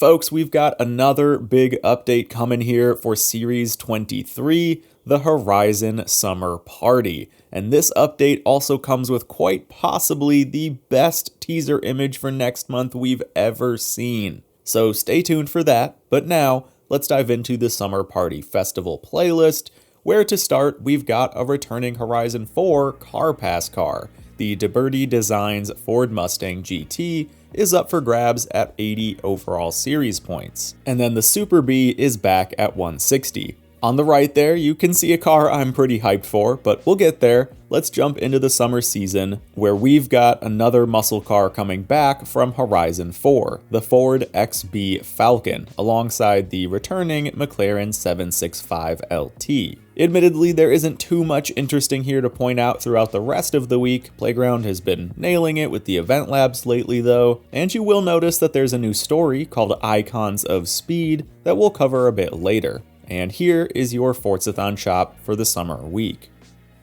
folks, we've got another big update coming here for Series 23, the Horizon Summer Party. And this update also comes with quite possibly the best teaser image for next month we've ever seen. So stay tuned for that, but now let's dive into the Summer Party Festival playlist, where to start we've got a returning Horizon 4 Car Pass car. The DeBerti Designs Ford Mustang GT is up for grabs at 80 overall series points. And then the Super B is back at 160. On the right there, you can see a car I'm pretty hyped for, but we'll get there. Let's jump into the summer season, where we've got another muscle car coming back from Horizon 4, the Ford XB Falcon, alongside the returning McLaren 765 LT. Admittedly, there isn't too much interesting here to point out throughout the rest of the week. Playground has been nailing it with the event labs lately though, and you will notice that there's a new story called Icons of Speed that we'll cover a bit later. And here is your Forzathon shop for the summer week.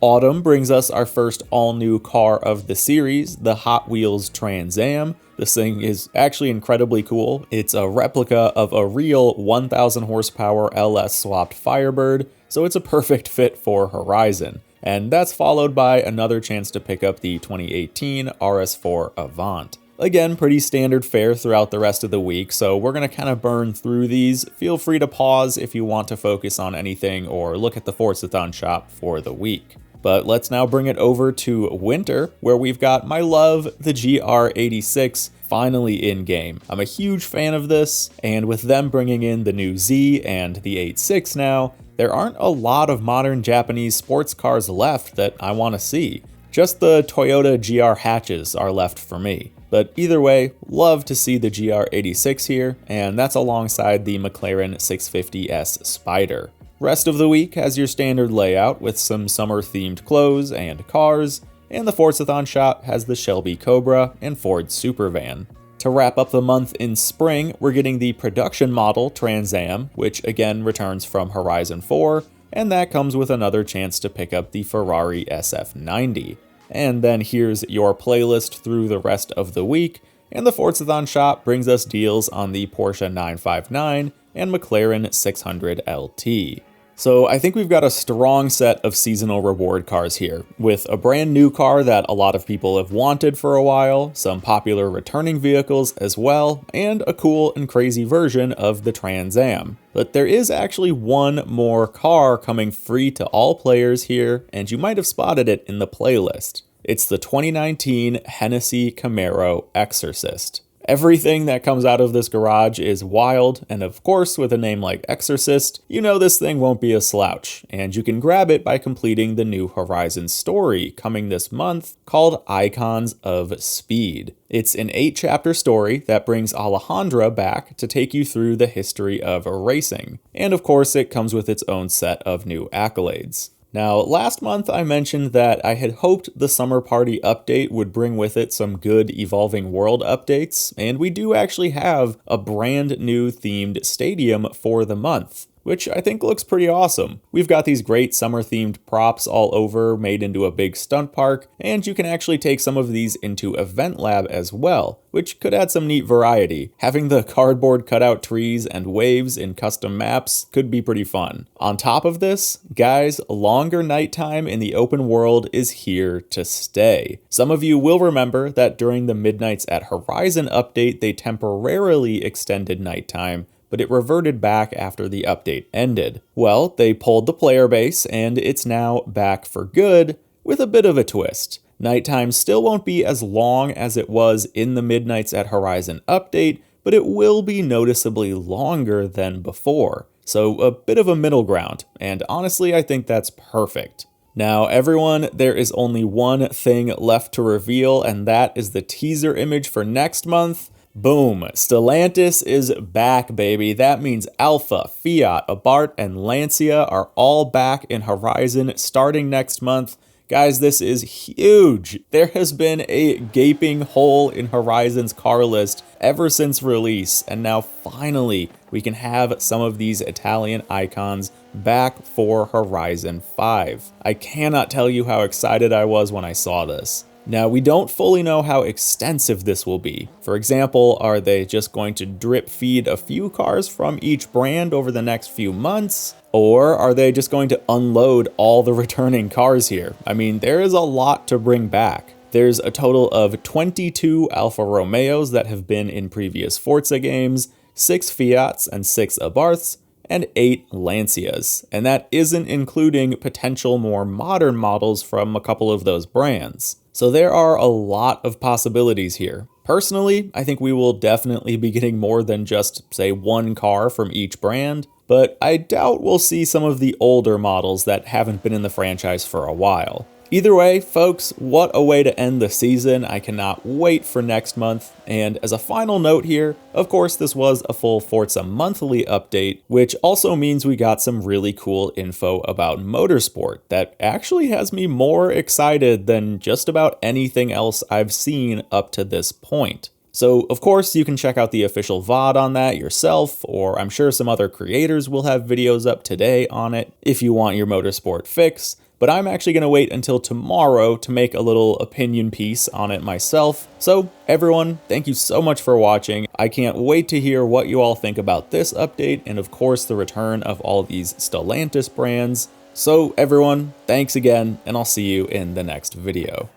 Autumn brings us our first all-new car of the series, the Hot Wheels Trans Am. This thing is actually incredibly cool. It's a replica of a real 1000 horsepower LS swapped Firebird, so it's a perfect fit for Horizon. And that's followed by another chance to pick up the 2018 RS4 Avant. Again, pretty standard fare throughout the rest of the week, so we're going to kind of burn through these. Feel free to pause if you want to focus on anything or look at the Forzathon shop for the week. But let's now bring it over to winter, where we've got my love, the GR86, finally in-game. I'm a huge fan of this, and with them bringing in the new Z and the 86 now, there aren't a lot of modern Japanese sports cars left that I want to see. Just the Toyota GR hatches are left for me. But either way, love to see the GR86 here, and that's alongside the McLaren 650S Spider. Rest of the week has your standard layout with some summer-themed clothes and cars, and the Forzathon shop has the Shelby Cobra and Ford Supervan. To wrap up the month in spring, we're getting the production model Trans Am, which again returns from Horizon 4, and that comes with another chance to pick up the Ferrari SF90. And then here's your playlist through the rest of the week, and the Forzathon shop brings us deals on the Porsche 959 and McLaren 600 LT. So I think we've got a strong set of seasonal reward cars here, with a brand new car that a lot of people have wanted for a while, some popular returning vehicles as well, and a cool and crazy version of the Trans Am. But there is actually one more car coming free to all players here, and you might have spotted it in the playlist. It's the 2019 Hennessy Camaro Exorcist. Everything that comes out of this garage is wild, and of course, with a name like Exorcist, you know this thing won't be a slouch, and you can grab it by completing the new Horizon story coming this month called Icons of Speed. It's an 8-chapter story that brings Alejandra back to take you through the history of racing, and of course, it comes with its own set of new accolades. Now, last month I mentioned that I had hoped the Summer Party update would bring with it some good Evolving World updates, and we do actually have a brand new themed stadium for the month, which I think looks pretty awesome. We've got these great summer-themed props all over, made into a big stunt park, and you can actually take some of these into Event Lab as well, which could add some neat variety. Having the cardboard cutout trees and waves in custom maps could be pretty fun. On top of this, guys, longer nighttime in the open world is here to stay. Some of you will remember that during the Midnights at Horizon update, they temporarily extended nighttime, but it reverted back after the update ended. Well, they pulled the player base, and it's now back for good, with a bit of a twist. Nighttime still won't be as long as it was in the Midnights at Horizon update, but it will be noticeably longer than before. So a bit of a middle ground, and honestly, I think that's perfect. Now, everyone, there is only one thing left to reveal, and that is the teaser image for next month. Boom, Stellantis is back, baby. That means Alfa, Fiat, Abarth, and Lancia are all back in Horizon starting next month. Guys, this is huge. There has been a gaping hole in Horizon's car list ever since release, and now finally we can have some of these Italian icons back for Horizon 5. I cannot tell you how excited I was when I saw this. Now, we don't fully know how extensive this will be. For example, are they just going to drip feed a few cars from each brand over the next few months? Or are they just going to unload all the returning cars here? I mean, there is a lot to bring back. There's a total of 22 Alfa Romeos that have been in previous Forza games, 6 Fiats and 6 Abarths, and 8 Lancias. And that isn't including potential more modern models from a couple of those brands. So there are a lot of possibilities here. Personally, I think we will definitely be getting more than just, say, one car from each brand, but I doubt we'll see some of the older models that haven't been in the franchise for a while. Either way, folks, what a way to end the season. I cannot wait for next month. And as a final note here, of course, this was a full Forza monthly update, which also means we got some really cool info about motorsport that actually has me more excited than just about anything else I've seen up to this point. So, of course, you can check out the official VOD on that yourself, or I'm sure some other creators will have videos up today on it if you want your motorsport fix. But I'm actually going to wait until tomorrow to make a little opinion piece on it myself. So everyone, thank you so much for watching. I can't wait to hear what you all think about this update and of course the return of all these Stellantis brands. So everyone, thanks again, and I'll see you in the next video.